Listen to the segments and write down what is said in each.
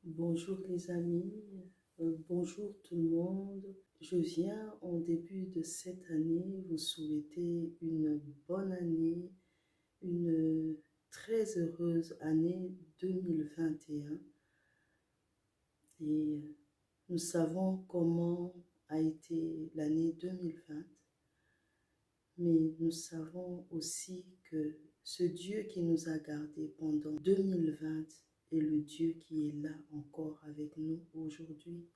Bonjour les amis, bonjour tout le monde. Je viens en début de cette année vous souhaiter une bonne année, une très heureuse année 2021. Et nous savons comment a été l'année 2020, mais nous savons aussi que ce Dieu qui nous a gardés pendant 2020 est le Dieu qui est là encore avec nous aujourd'hui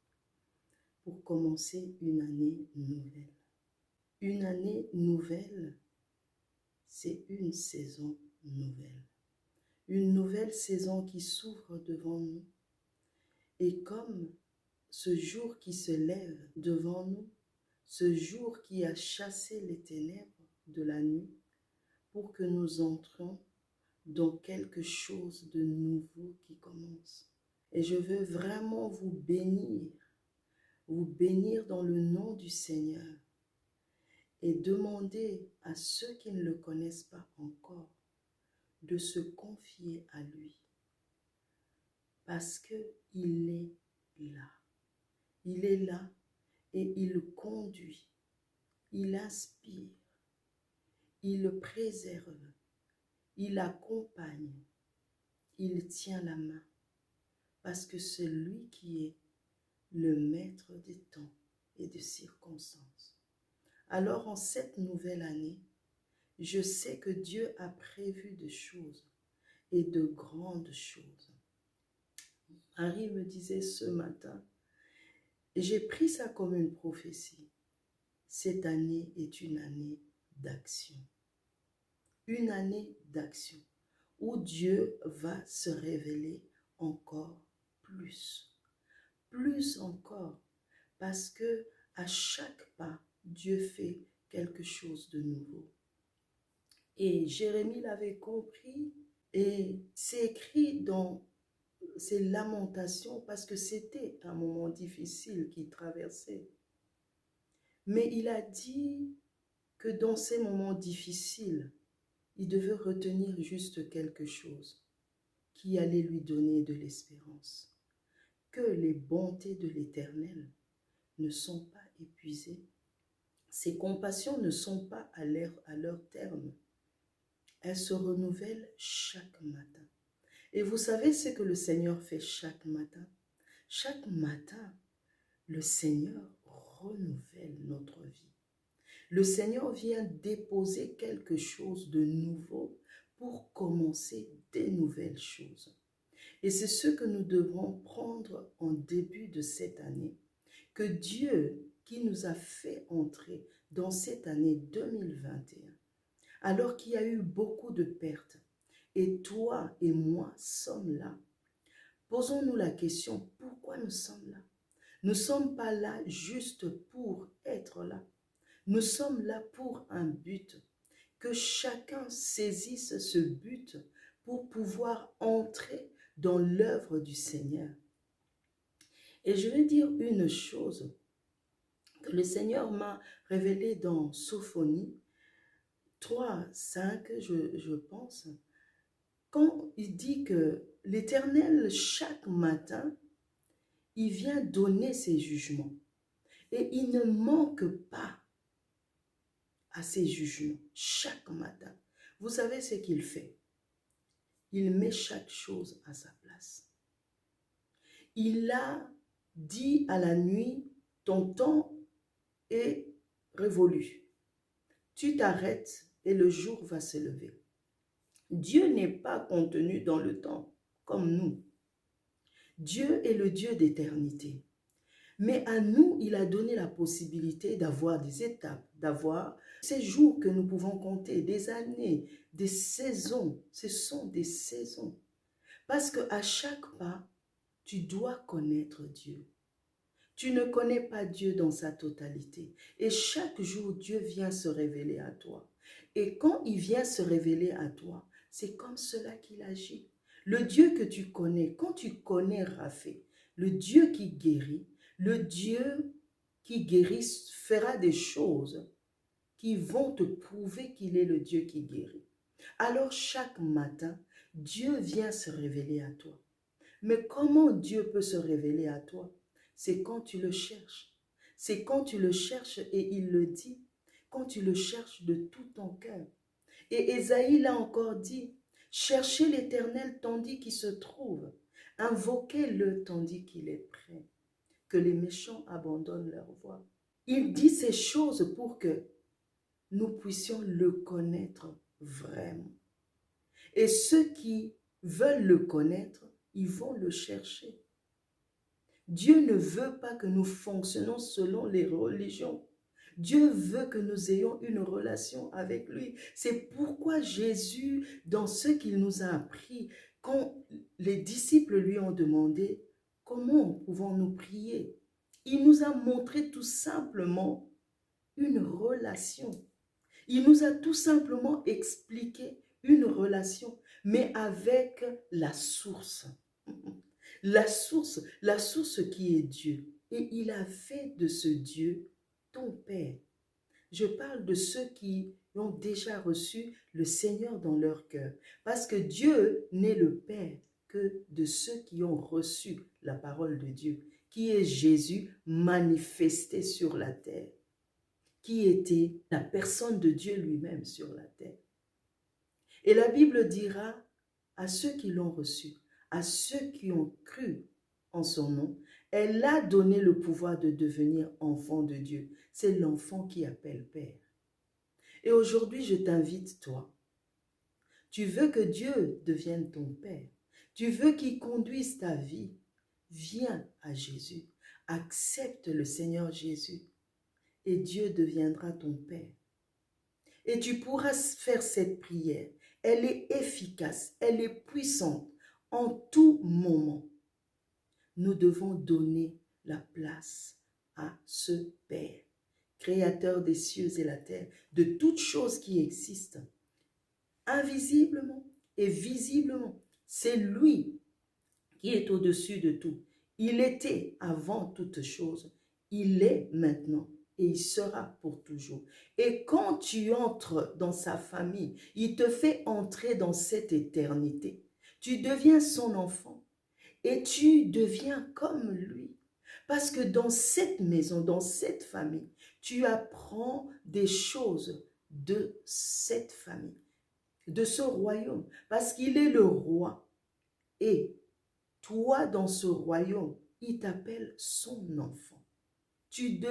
pour commencer une année nouvelle. Une année nouvelle, c'est une saison nouvelle. Une nouvelle saison qui s'ouvre devant nous. Et comme ce jour qui se lève devant nous, ce jour qui a chassé les ténèbres de la nuit, pour que nous entrions dans quelque chose de nouveau qui commence. Et je veux vraiment vous bénir dans le nom du Seigneur et demander à ceux qui ne le connaissent pas encore de se confier à lui parce qu'il est là. Il est là et il conduit, il inspire, il préserve, il accompagne, il tient la main parce que c'est lui qui est le maître des temps et des circonstances. Alors en cette nouvelle année, je sais que Dieu a prévu des choses et de grandes choses. Marie me disait ce matin, et j'ai pris ça comme une prophétie, cette année est une année d'action. Une année d'action où Dieu va se révéler encore plus. Plus encore, parce que à chaque pas, Dieu fait quelque chose de nouveau. Et Jérémie l'avait compris et c'est écrit dans ses lamentations parce que c'était un moment difficile qu'il traversait. Mais il a dit que dans ces moments difficiles, il devait retenir juste quelque chose qui allait lui donner de l'espérance. Que les bontés de l'Éternel ne sont pas épuisées. Ses compassions ne sont pas à leur terme. Elles se renouvellent chaque matin. Et vous savez ce que le Seigneur fait chaque matin? Chaque matin, le Seigneur renouvelle notre vie. Le Seigneur vient déposer quelque chose de nouveau pour commencer des nouvelles choses. Et c'est ce que nous devons prendre en début de cette année. Que Dieu qui nous a fait entrer dans cette année 2021, alors qu'il y a eu beaucoup de pertes, et toi et moi sommes là. Posons-nous la question, pourquoi nous sommes là? Nous ne sommes pas là juste pour être là. Nous sommes là pour un but. Que chacun saisisse ce but pour pouvoir entrer dans l'œuvre du Seigneur. Et je vais dire une chose que le Seigneur m'a révélée dans Sophonie 3, 5, je pense, quand il dit que l'Éternel, chaque matin, il vient donner ses jugements. Et il ne manque pas à ses jugements chaque matin. Vous savez ce qu'il fait? Il met chaque chose à sa place. Il a dit à la nuit, ton temps est révolu. Tu t'arrêtes et le jour va se lever. Dieu n'est pas contenu dans le temps comme nous. Dieu est le Dieu d'éternité. Mais à nous, il a donné la possibilité d'avoir des étapes, d'avoir ces jours que nous pouvons compter, des années, des saisons. Ce sont des saisons. Parce qu'à chaque pas, tu dois connaître Dieu. Tu ne connais pas Dieu dans sa totalité. Et chaque jour, Dieu vient se révéler à toi. Et quand il vient se révéler à toi, c'est comme cela qu'il agit. Le Dieu que tu connais, quand tu connais Raphaël, le Dieu qui guérit, le Dieu qui guérit fera des choses qui vont te prouver qu'il est le Dieu qui guérit. Alors chaque matin, Dieu vient se révéler à toi. Mais comment Dieu peut se révéler à toi? C'est quand tu le cherches. C'est quand tu le cherches et il le dit. Quand tu le cherches de tout ton cœur. Et Ésaïe l'a encore dit, cherchez l'Éternel tandis qu'il se trouve. Invoquez-le tandis qu'il est prêt. Que les méchants abandonnent leur voie. Il dit ces choses pour que nous puissions le connaître vraiment. Et ceux qui veulent le connaître, ils vont le chercher. Dieu ne veut pas que nous fonctionnons selon les religions. Dieu veut que nous ayons une relation avec lui. C'est pourquoi Jésus, dans ce qu'il nous a appris, quand les disciples lui ont demandé « Comment pouvons-nous prier ?» Il nous a montré tout simplement une relation. Il nous a tout simplement expliqué une relation, mais avec la source. La source qui est Dieu. Et il a fait de ce Dieu ton Père. Je parle de ceux qui ont déjà reçu le Seigneur dans leur cœur. Parce que Dieu n'est le Père que de ceux qui ont reçu la parole de Dieu, qui est Jésus manifesté sur la terre, qui était la personne de Dieu lui-même sur la terre. Et la Bible dira à ceux qui l'ont reçu, à ceux qui ont cru en son nom, elle a donné le pouvoir de devenir enfant de Dieu. C'est l'enfant qui appelle Père. Et aujourd'hui, je t'invite, toi. Tu veux que Dieu devienne ton Père. Tu veux qu'il conduise ta vie. Viens à Jésus. Accepte le Seigneur Jésus. Et Dieu deviendra ton Père. Et tu pourras faire cette prière. Elle est efficace, elle est puissante en tout moment. Nous devons donner la place à ce Père, créateur des cieux et la terre, de toutes choses qui existent, invisiblement et visiblement. C'est lui qui est au-dessus de tout. Il était avant toutes choses, il est maintenant et il sera pour toujours. Et quand tu entres dans sa famille, il te fait entrer dans cette éternité. Tu deviens son enfant et tu deviens comme lui. Parce que dans cette maison, dans cette famille, tu apprends des choses de cette famille, de ce royaume. Parce qu'il est le roi. Et toi, dans ce royaume, il t'appelle son enfant. Il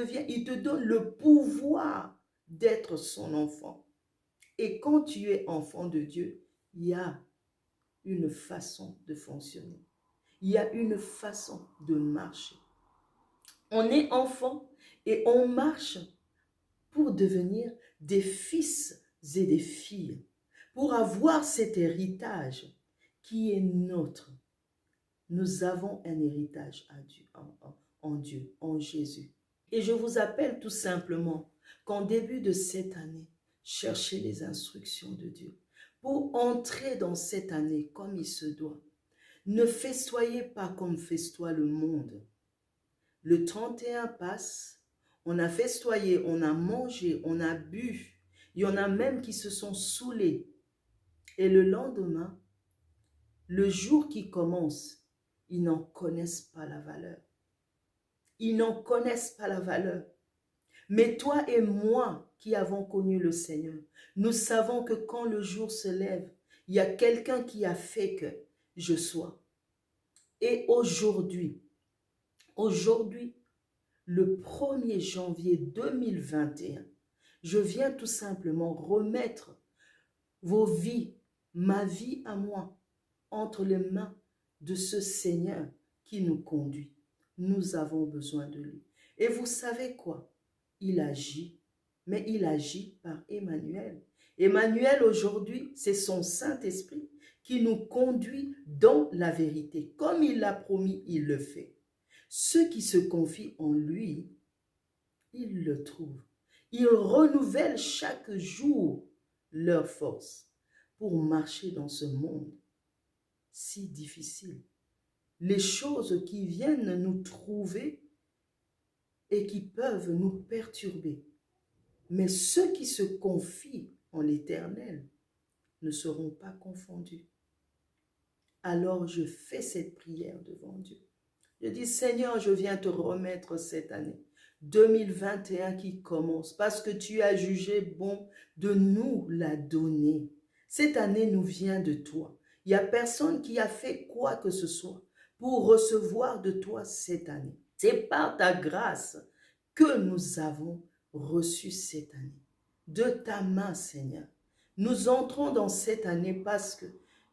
te donne le pouvoir d'être son enfant. Et quand tu es enfant de Dieu, il y a une façon de fonctionner. Il y a une façon de marcher. On est enfant et on marche pour devenir des fils et des filles, pour avoir cet héritage qui est nôtre. Nous avons un héritage en Dieu, en Jésus. Et je vous appelle tout simplement qu'en début de cette année, cherchez les instructions de Dieu pour entrer dans cette année comme il se doit. Ne festoyez pas comme festoie le monde. Le 31 passe, on a festoyé, on a mangé, on a bu. Il y en a même qui se sont saoulés. Et le lendemain, le jour qui commence, ils n'en connaissent pas la valeur. Ils n'en connaissent pas la valeur. Mais toi et moi qui avons connu le Seigneur, nous savons que quand le jour se lève, il y a quelqu'un qui a fait que je sois. Et aujourd'hui, le 1er janvier 2021, je viens tout simplement remettre vos vies, ma vie à moi, entre les mains de ce Seigneur qui nous conduit. Nous avons besoin de lui. Et vous savez quoi? Il agit, mais il agit par Emmanuel. Emmanuel aujourd'hui, c'est son Saint-Esprit qui nous conduit dans la vérité. Comme il l'a promis, il le fait. Ceux qui se confient en lui, ils le trouvent. Ils renouvellent chaque jour leur force pour marcher dans ce monde si difficile. Les choses qui viennent nous trouver et qui peuvent nous perturber. Mais ceux qui se confient en l'Éternel ne seront pas confondus. alors je fais cette prière devant Dieu. Je dis, Seigneur, je viens te remettre cette année 2021 qui commence parce que tu as jugé bon de nous la donner. Cette année nous vient de toi. Il n'y a personne qui a fait quoi que ce soit pour recevoir de toi cette année. C'est par ta grâce que nous avons reçu cette année. De ta main, Seigneur. Nous entrons dans cette année parce que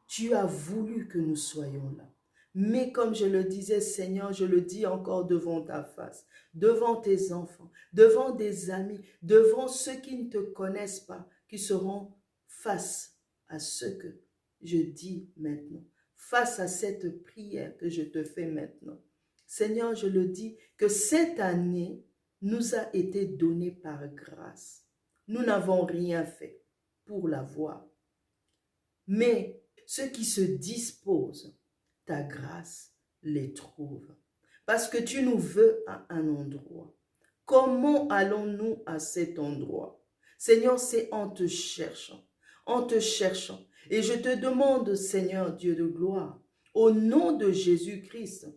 tu as voulu que nous soyons là. Mais comme je le disais, Seigneur, je le dis encore devant ta face, devant tes enfants, devant des amis, devant ceux qui ne te connaissent pas, qui seront face à ce que je dis maintenant, face à cette prière que je te fais maintenant. Seigneur, je le dis que cette année nous a été donnée par grâce. Nous n'avons rien fait pour l'avoir. Mais ceux qui se disposent, ta grâce les trouve. Parce que tu nous veux à un endroit. Comment allons-nous à cet endroit? Seigneur, c'est en te cherchant. En te cherchant. Et je te demande, Seigneur Dieu de gloire, au nom de Jésus-Christ,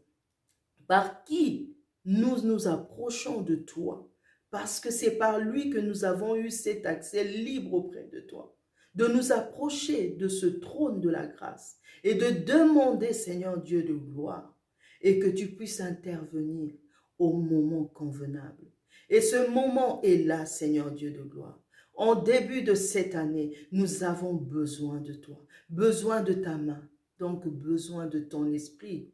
par qui nous nous approchons de toi, parce que c'est par lui que nous avons eu cet accès libre auprès de toi, de nous approcher de ce trône de la grâce et de demander, Seigneur Dieu de gloire, et que tu puisses intervenir au moment convenable. Et ce moment est là, Seigneur Dieu de gloire. En début de cette année, nous avons besoin de toi, besoin de ta main, donc besoin de ton esprit,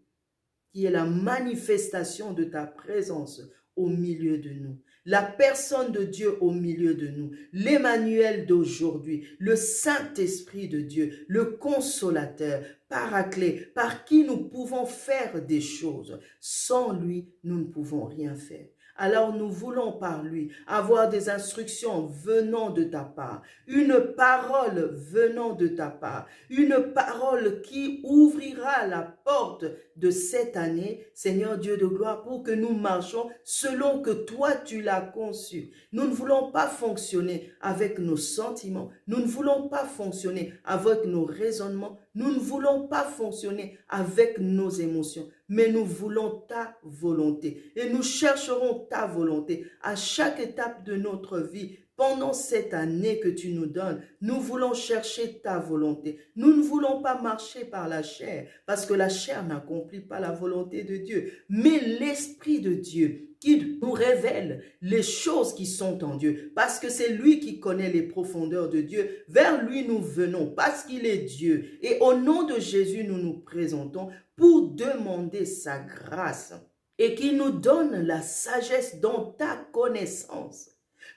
qui est la manifestation de ta présence au milieu de nous. La personne de Dieu au milieu de nous, l'Emmanuel d'aujourd'hui, le Saint-Esprit de Dieu, le Consolateur, Paraclet, par qui nous pouvons faire des choses. Sans lui, nous ne pouvons rien faire. Alors nous voulons par lui avoir des instructions venant de ta part, une parole venant de ta part, une parole qui ouvrira la porte de cette année, Seigneur Dieu de gloire, pour que nous marchions selon que toi tu l'as conçu. Nous ne voulons pas fonctionner avec nos sentiments, nous ne voulons pas fonctionner avec nos raisonnements, nous ne voulons pas fonctionner avec nos émotions, mais nous voulons ta volonté et nous chercherons ta volonté à chaque étape de notre vie. Pendant cette année que tu nous donnes, nous voulons chercher ta volonté. Nous ne voulons pas marcher par la chair, parce que la chair n'accomplit pas la volonté de Dieu, mais l'Esprit de Dieu qui nous révèle les choses qui sont en Dieu, parce que c'est lui qui connaît les profondeurs de Dieu. Vers lui nous venons, parce qu'il est Dieu. Et au nom de Jésus, nous nous présentons pour demander sa grâce et qu'il nous donne la sagesse dans ta connaissance.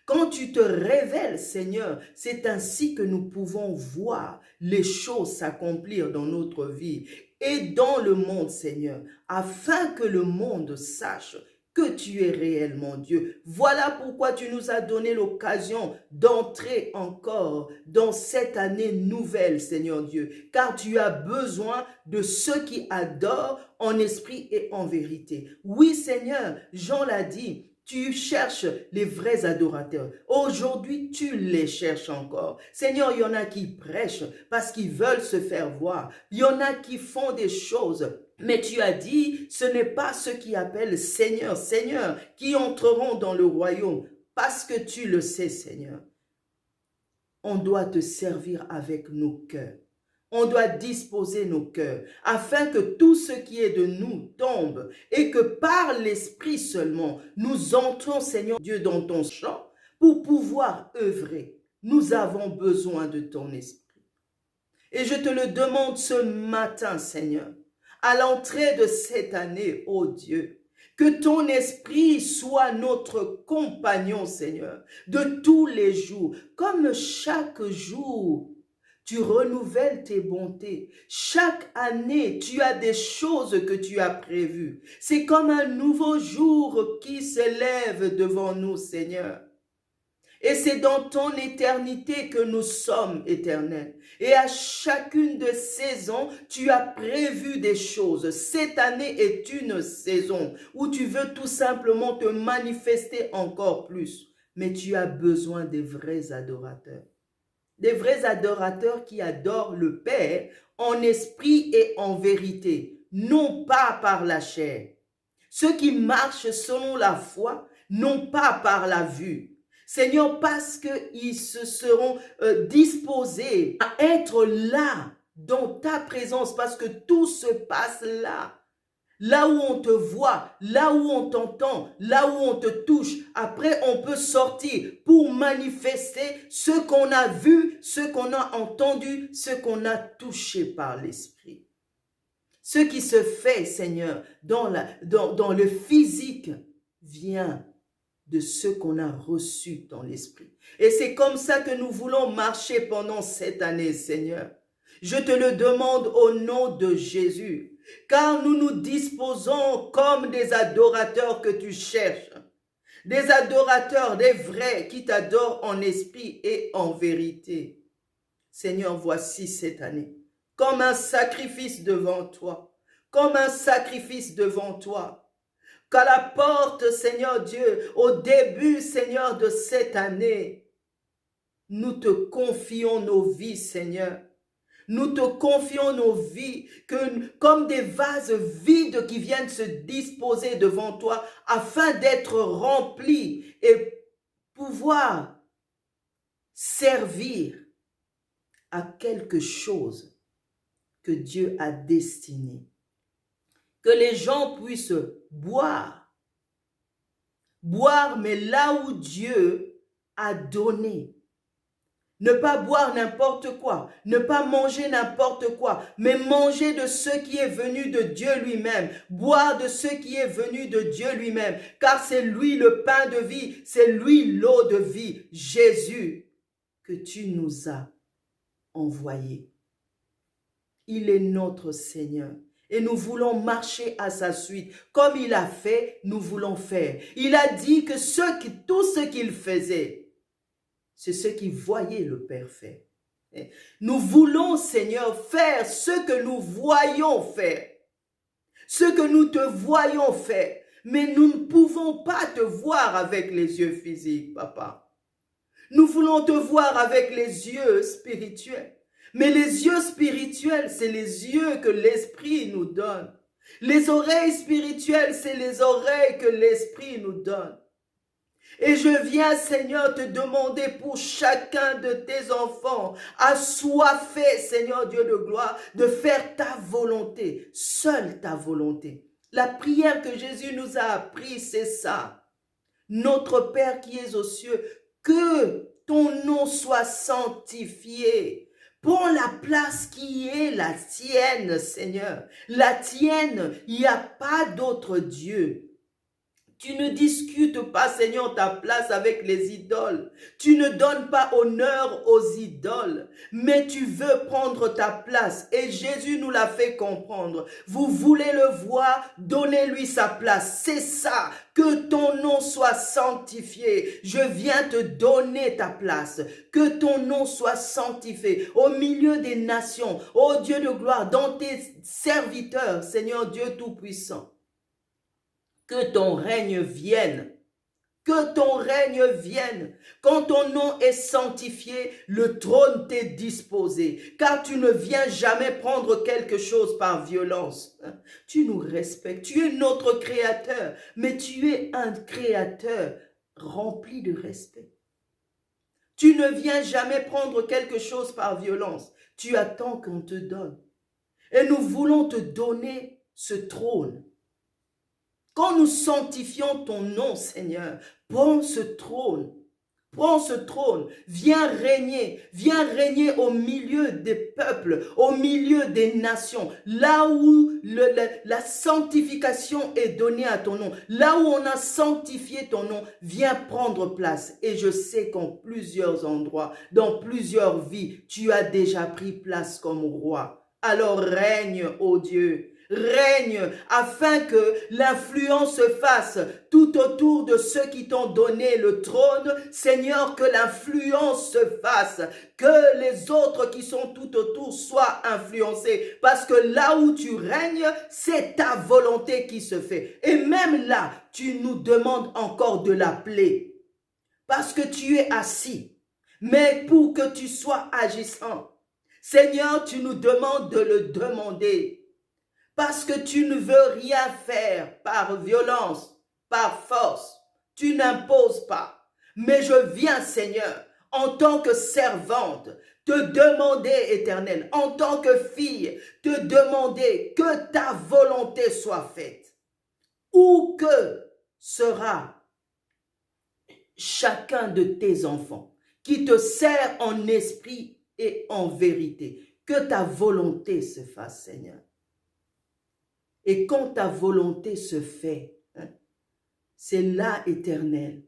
Quand tu te révèles, Seigneur, c'est ainsi que nous pouvons voir les choses s'accomplir dans notre vie et dans le monde, Seigneur, afin que le monde sache que tu es réellement Dieu. Voilà pourquoi tu nous as donné l'occasion d'entrer encore dans cette année nouvelle, Seigneur Dieu, car tu as besoin de ceux qui adorent en esprit et en vérité. Oui, Seigneur, Jean l'a dit, tu cherches les vrais adorateurs. Aujourd'hui, tu les cherches encore. Seigneur, il y en a qui prêchent parce qu'ils veulent se faire voir. Il y en a qui font des choses. Mais tu as dit, ce n'est pas ceux qui appellent Seigneur, Seigneur, qui entreront dans le royaume. Parce que tu le sais, Seigneur. On doit te servir avec nos cœurs. On doit disposer nos cœurs afin que tout ce qui est de nous tombe et que par l'Esprit seulement, nous entrons, Seigneur Dieu, dans ton champ pour pouvoir œuvrer. Nous avons besoin de ton Esprit. Et je te le demande ce matin, Seigneur, à l'entrée de cette année, ô Dieu, que ton esprit soit notre compagnon, Seigneur, de tous les jours, comme chaque jour. Tu renouvelles tes bontés. Chaque année, tu as des choses que tu as prévues. C'est comme un nouveau jour qui s'élève devant nous, Seigneur. Et c'est dans ton éternité que nous sommes éternels. Et à chacune de saisons, tu as prévu des choses. Cette année est une saison où tu veux tout simplement te manifester encore plus. Mais tu as besoin des vrais adorateurs. des vrais adorateurs qui adorent le Père en esprit et en vérité, non pas par la chair. Ceux qui marchent selon la foi, non pas par la vue. Seigneur, parce qu'ils se seront disposés à être là, dans ta présence, parce que tout se passe là. Là où on te voit, là où on t'entend, là où on te touche. Après, on peut sortir pour manifester ce qu'on a vu, ce qu'on a entendu, ce qu'on a touché par l'Esprit. Ce qui se fait, Seigneur, dans le physique vient de ce qu'on a reçu dans l'Esprit. Et c'est comme ça que nous voulons marcher pendant cette année, Seigneur. Je te le demande au nom de Jésus, car nous nous disposons comme des adorateurs que tu cherches, des adorateurs, des vrais qui t'adorent en esprit et en vérité. Seigneur, voici cette année, comme un sacrifice devant toi, comme un sacrifice devant toi. Qu'à la porte, Seigneur Dieu, au début, Seigneur, de cette année, nous te confions nos vies, Seigneur. Nous te confions nos vies comme des vases vides qui viennent se disposer devant toi afin d'être remplis et pouvoir servir à quelque chose que Dieu a destiné. Que les gens puissent boire, mais là où Dieu a donné. Ne pas boire n'importe quoi, ne pas manger n'importe quoi, mais manger de ce qui est venu de Dieu lui-même, boire de ce qui est venu de Dieu lui-même, car c'est lui le pain de vie, c'est lui l'eau de vie, Jésus, que tu nous as envoyé. Il est notre Seigneur. Et nous voulons marcher à sa suite. Comme il a fait, nous voulons faire. Il a dit que tout ce qu'il faisait, c'est ce qu'il voyait le Père faire. Nous voulons, Seigneur, faire ce que nous voyons faire. Ce que nous te voyons faire. Mais nous ne pouvons pas te voir avec les yeux physiques, papa. Nous voulons te voir avec les yeux spirituels. Mais les yeux spirituels, c'est les yeux que l'Esprit nous donne. Les oreilles spirituelles, c'est les oreilles que l'Esprit nous donne. Et je viens, Seigneur, te demander pour chacun de tes enfants, assoiffé, Seigneur Dieu de gloire, de faire ta volonté, seule ta volonté. La prière que Jésus nous a appris, c'est ça. Notre Père qui es aux cieux, que ton nom soit sanctifié. Prends la place qui est la tienne, Seigneur. La tienne, il n'y a pas d'autre Dieu. Tu ne discutes pas, Seigneur, ta place avec les idoles. Tu ne donnes pas honneur aux idoles, mais tu veux prendre ta place. Et Jésus nous l'a fait comprendre. Vous voulez le voir, donnez-lui sa place. C'est ça, que ton nom soit sanctifié. Je viens te donner ta place. Que ton nom soit sanctifié au milieu des nations. Ô Dieu de gloire, dans tes serviteurs, Seigneur Dieu Tout-Puissant. Que ton règne vienne. Que ton règne vienne. Quand ton nom est sanctifié, le trône t'est disposé. Car tu ne viens jamais prendre quelque chose par violence. Tu nous respectes. Tu es notre créateur. Mais tu es un créateur rempli de respect. Tu ne viens jamais prendre quelque chose par violence. Tu attends qu'on te donne. Et nous voulons te donner ce trône. Quand nous sanctifions ton nom, Seigneur, prends ce trône, viens régner au milieu des peuples, au milieu des nations, là où la sanctification est donnée à ton nom, là où on a sanctifié ton nom, viens prendre place. Et je sais qu'en plusieurs endroits, dans plusieurs vies, tu as déjà pris place comme roi. Alors règne, ô Dieu. Règne afin que l'influence se fasse tout autour de ceux qui t'ont donné le trône. Seigneur, que l'influence se fasse, que les autres qui sont tout autour soient influencés. Parce que là où tu règnes, c'est ta volonté qui se fait. Et même là, tu nous demandes encore de l'appeler. Parce que tu es assis. Mais pour que tu sois agissant, Seigneur, tu nous demandes de le demander. Parce que tu ne veux rien faire par violence, par force. Tu n'imposes pas. Mais je viens, Seigneur, en tant que servante, te demander, Éternel, en tant que fille, te demander que ta volonté soit faite. Où que sera chacun de tes enfants qui te sert en esprit et en vérité. Que ta volonté se fasse, Seigneur. Et quand ta volonté se fait, c'est là, Éternel.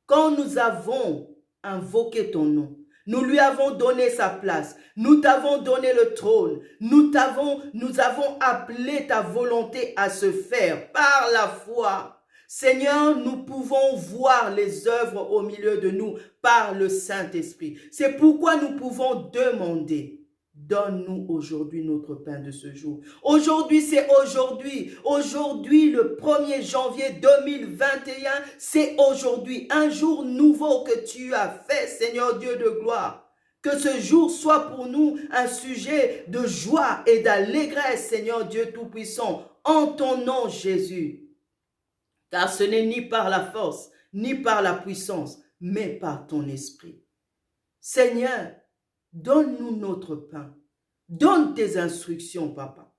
Quand nous avons invoqué ton nom, nous lui avons donné sa place, nous t'avons donné le trône, nous avons appelé ta volonté à se faire par la foi. Seigneur, nous pouvons voir les œuvres au milieu de nous par le Saint-Esprit. C'est pourquoi nous pouvons demander. Donne-nous aujourd'hui notre pain de ce jour. Aujourd'hui, c'est aujourd'hui. Aujourd'hui, le 1er janvier 2021, c'est aujourd'hui. Un jour nouveau que tu as fait, Seigneur Dieu de gloire. Que ce jour soit pour nous un sujet de joie et d'allégresse, Seigneur Dieu Tout-Puissant, en ton nom, Jésus. Car ce n'est ni par la force, ni par la puissance, mais par ton esprit. Seigneur, donne-nous notre pain. Donne tes instructions, papa.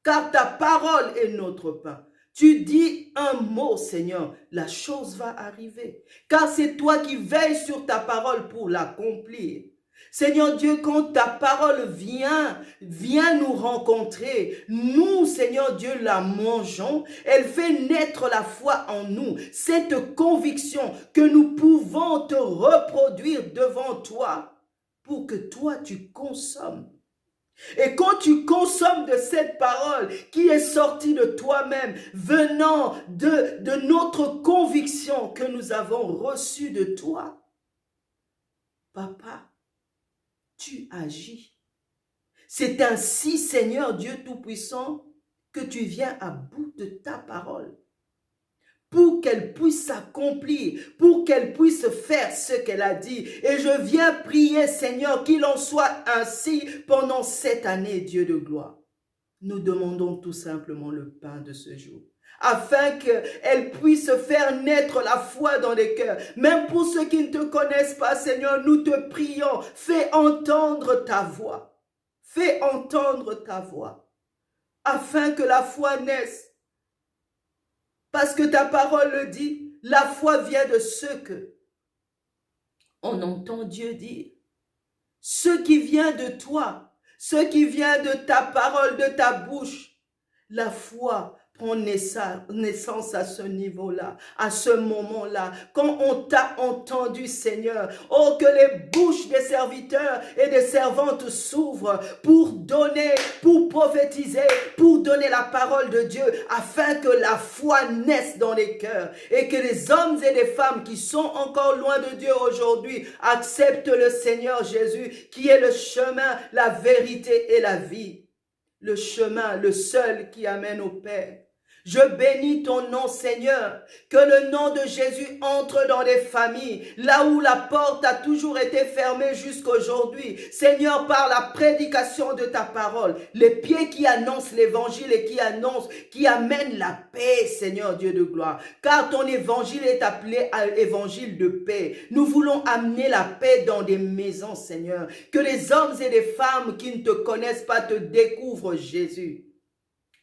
Car ta parole est notre pain. Tu dis un mot, Seigneur, la chose va arriver. Car c'est toi qui veilles sur ta parole pour l'accomplir. Seigneur Dieu, quand ta parole vient nous rencontrer, nous, Seigneur Dieu, la mangeons, elle fait naître la foi en nous, cette conviction que nous pouvons te reproduire devant toi pour que toi tu consommes. Et quand tu consommes de cette parole qui est sortie de toi-même, venant de notre conviction que nous avons reçue de toi, papa, tu agis. C'est ainsi, Seigneur Dieu Tout-Puissant, que tu viens à bout de ta parole pour qu'elle puisse s'accomplir, pour qu'elle puisse faire ce qu'elle a dit. Et je viens prier, Seigneur, qu'il en soit ainsi pendant cette année, Dieu de gloire. Nous demandons tout simplement le pain de ce jour, afin qu'elle puisse faire naître la foi dans les cœurs. Même pour ceux qui ne te connaissent pas, Seigneur, nous te prions, fais entendre ta voix. Fais entendre ta voix, afin que la foi naisse. Parce que ta parole le dit, la foi vient de ce que on entend Dieu dire. Ce qui vient de toi, ce qui vient de ta parole, de ta bouche, la foi prend naissance à ce niveau-là, à ce moment-là, quand on t'a entendu, Seigneur. Oh, que les bouches des serviteurs et des servantes s'ouvrent pour donner, pour prophétiser, pour donner la parole de Dieu, afin que la foi naisse dans les cœurs et que les hommes et les femmes qui sont encore loin de Dieu aujourd'hui acceptent le Seigneur Jésus, qui est le chemin, la vérité et la vie. Le chemin, le seul qui amène au Père. Je bénis ton nom, Seigneur, que le nom de Jésus entre dans les familles, là où la porte a toujours été fermée jusqu'aujourd'hui. Seigneur, par la prédication de ta parole, les pieds qui annoncent l'évangile et qui amènent la paix, Seigneur Dieu de gloire. Car ton évangile est appelé à évangile de paix. Nous voulons amener la paix dans des maisons, Seigneur. Que les hommes et les femmes qui ne te connaissent pas te découvrent, Jésus.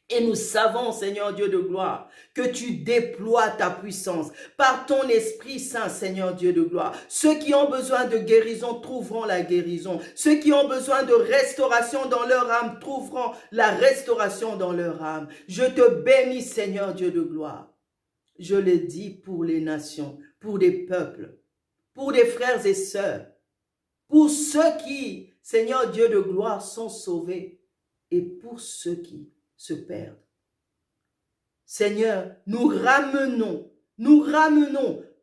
Et nous savons, Seigneur Dieu de gloire, que tu déploies ta puissance par ton Esprit Saint, Seigneur Dieu de gloire. Ceux qui ont besoin de guérison trouveront la guérison. Ceux qui ont besoin de restauration dans leur âme trouveront la restauration dans leur âme. Je te bénis, Seigneur Dieu de gloire. Je le dis pour les nations, pour les peuples, pour les frères et sœurs, pour ceux qui, Seigneur Dieu de gloire, sont sauvés et pour ceux qui se perdent. Seigneur, nous ramenons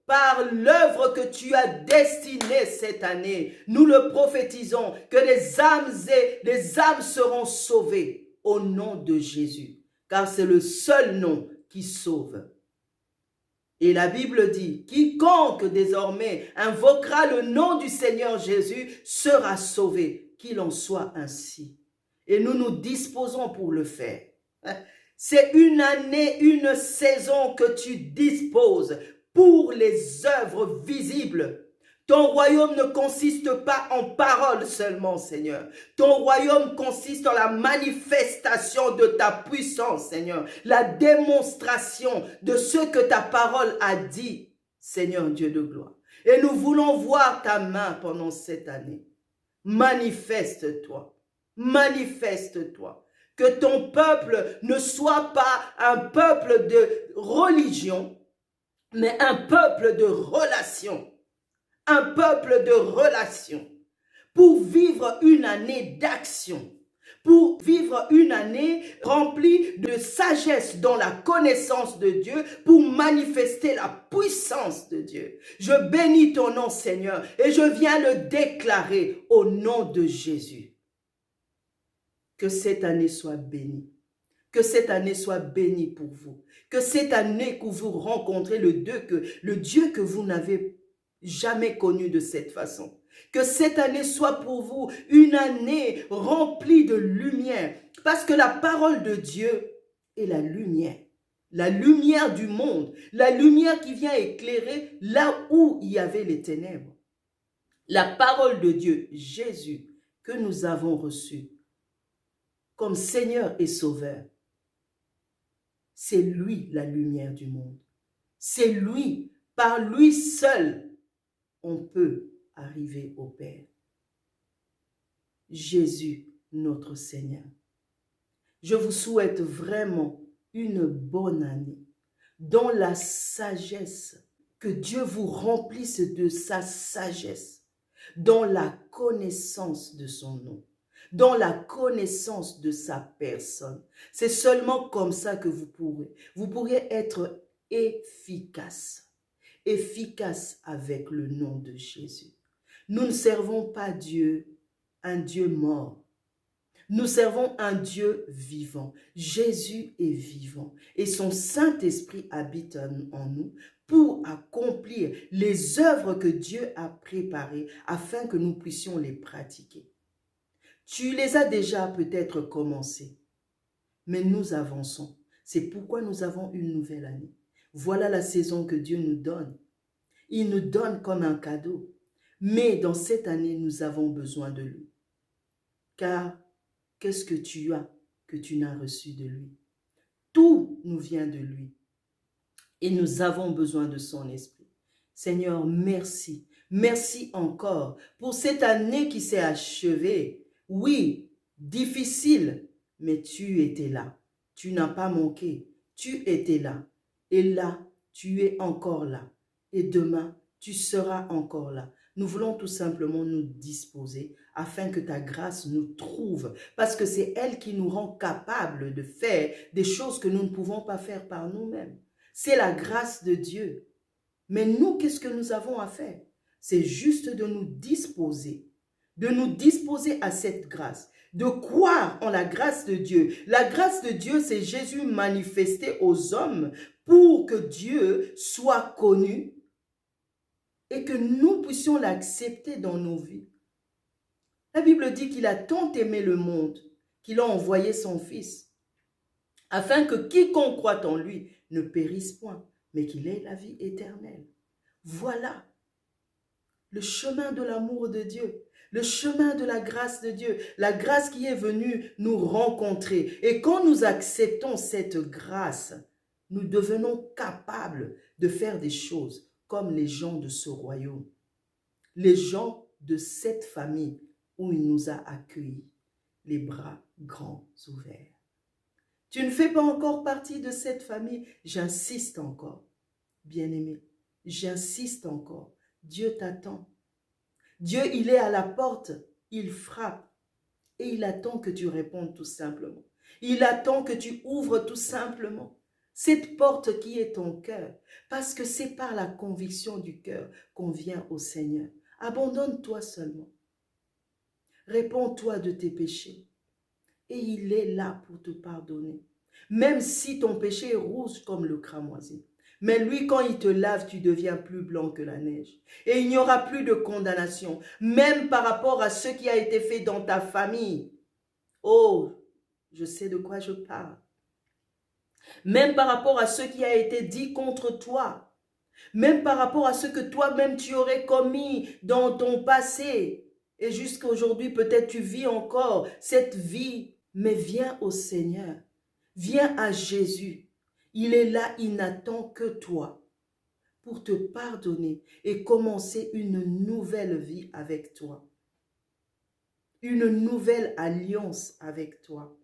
par l'œuvre que tu as destinée cette année. Nous le prophétisons, que les âmes seront sauvées au nom de Jésus, car c'est le seul nom qui sauve. Et la Bible dit, quiconque désormais invoquera le nom du Seigneur Jésus sera sauvé, qu'il en soit ainsi. Et nous nous disposons pour le faire. C'est une année, une saison que tu disposes pour les œuvres visibles. Ton royaume ne consiste pas en paroles seulement, Seigneur. Ton royaume consiste en la manifestation de ta puissance, Seigneur. La démonstration de ce que ta parole a dit, Seigneur Dieu de gloire. Et nous voulons voir ta main pendant cette année. Manifeste-toi. Manifeste-toi. Que ton peuple ne soit pas un peuple de religion, mais un peuple de relation. Un peuple de relation. Pour vivre une année d'action. Pour vivre une année remplie de sagesse dans la connaissance de Dieu, pour manifester la puissance de Dieu. Je bénis ton nom, Seigneur, et je viens le déclarer au nom de Jésus. Que cette année soit bénie. Que cette année soit bénie pour vous. Que cette année que vous rencontrez le Dieu que vous n'avez jamais connu de cette façon. Que cette année soit pour vous une année remplie de lumière. Parce que la parole de Dieu est la lumière. La lumière du monde. La lumière qui vient éclairer là où il y avait les ténèbres. La parole de Dieu, Jésus, que nous avons reçu comme Seigneur et Sauveur. C'est lui la lumière du monde. C'est lui, par lui seul, on peut arriver au Père. Jésus, notre Seigneur. Je vous souhaite vraiment une bonne année dans la sagesse, que Dieu vous remplisse de sa sagesse, dans la connaissance de son nom, dans la connaissance de sa personne. C'est seulement comme ça que vous pourrez être efficace avec le nom de Jésus. Nous ne servons pas Dieu, un Dieu mort. Nous servons un Dieu vivant. Jésus est vivant et son Saint-Esprit habite en nous pour accomplir les œuvres que Dieu a préparées afin que nous puissions les pratiquer. Tu les as déjà peut-être commencées, mais nous avançons. C'est pourquoi nous avons une nouvelle année. Voilà la saison que Dieu nous donne. Il nous donne comme un cadeau. Mais dans cette année, nous avons besoin de lui. Car qu'est-ce que tu as que tu n'as reçu de lui? Tout nous vient de lui. Et nous avons besoin de son esprit. Seigneur, merci. Merci encore pour cette année qui s'est achevée. Oui, difficile, mais tu étais là. Tu n'as pas manqué. Tu étais là. Et là, tu es encore là. Et demain, tu seras encore là. Nous voulons tout simplement nous disposer afin que ta grâce nous trouve. Parce que c'est elle qui nous rend capables de faire des choses que nous ne pouvons pas faire par nous-mêmes. C'est la grâce de Dieu. Mais nous, qu'est-ce que nous avons à faire? C'est juste de nous disposer à cette grâce, de croire en la grâce de Dieu. La grâce de Dieu, c'est Jésus manifesté aux hommes pour que Dieu soit connu et que nous puissions l'accepter dans nos vies. La Bible dit qu'il a tant aimé le monde qu'il a envoyé son Fils, afin que quiconque croit en lui ne périsse point, mais qu'il ait la vie éternelle. Voilà le chemin de l'amour de Dieu, le chemin de la grâce de Dieu, la grâce qui est venue nous rencontrer. Et quand nous acceptons cette grâce, nous devenons capables de faire des choses comme les gens de ce royaume, les gens de cette famille où il nous a accueillis, les bras grands ouverts. Tu ne fais pas encore partie de cette famille, j'insiste encore, bien-aimé, j'insiste encore. Dieu t'attend. Dieu, il est à la porte, il frappe et il attend que tu répondes tout simplement. Il attend que tu ouvres tout simplement cette porte qui est ton cœur, parce que c'est par la conviction du cœur qu'on vient au Seigneur. Abandonne-toi seulement. Réponds-toi de tes péchés et il est là pour te pardonner. Même si ton péché est rouge comme le cramoisi, Mais lui, quand il te lave, tu deviens plus blanc que la neige. Et il n'y aura plus de condamnation, même par rapport à ce qui a été fait dans ta famille. Oh, je sais de quoi je parle. Même par rapport à ce qui a été dit contre toi. Même par rapport à ce que toi-même tu aurais commis dans ton passé. Et jusqu'à aujourd'hui, peut-être tu vis encore cette vie. Mais viens au Seigneur. Viens à Jésus. Il est là, il n'attend que toi pour te pardonner et commencer une nouvelle vie avec toi. Une nouvelle alliance avec toi.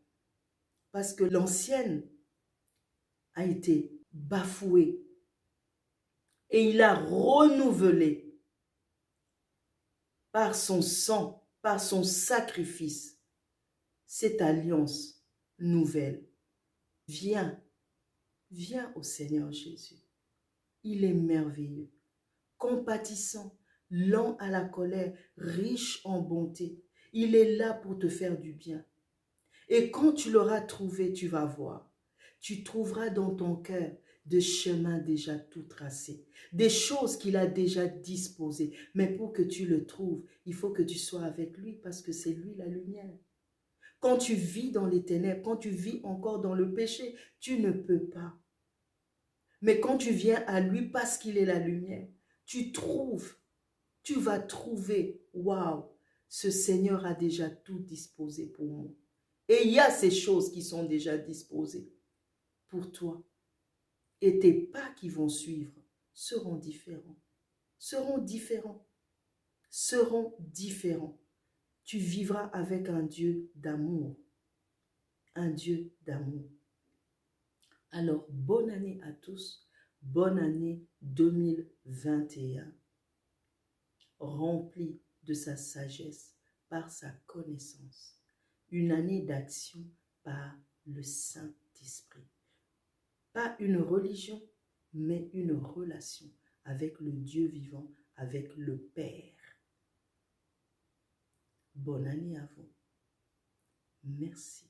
Parce que l'ancienne a été bafouée et il a renouvelé par son sang, par son sacrifice, cette alliance nouvelle. Viens, viens au Seigneur Jésus. Il est merveilleux, compatissant, lent à la colère, riche en bonté. Il est là pour te faire du bien. Et quand tu l'auras trouvé, tu vas voir. Tu trouveras dans ton cœur des chemins déjà tout tracés, des choses qu'il a déjà disposées. Mais pour que tu le trouves, il faut que tu sois avec lui parce que c'est lui la lumière. Quand tu vis dans les ténèbres, quand tu vis encore dans le péché, tu ne peux pas. Mais quand tu viens à lui parce qu'il est la lumière, tu trouves, tu vas trouver, waouh, ce Seigneur a déjà tout disposé pour moi. Et il y a ces choses qui sont déjà disposées pour toi. Et tes pas qui vont suivre seront différents. Seront différents. Seront différents. Tu vivras avec un Dieu d'amour. Un Dieu d'amour. Alors, bonne année à tous. Bonne année 2021. Remplie de sa sagesse par sa connaissance. Une année d'action par le Saint-Esprit. Pas une religion, mais une relation avec le Dieu vivant, avec le Père. Bonne année à vous. Merci.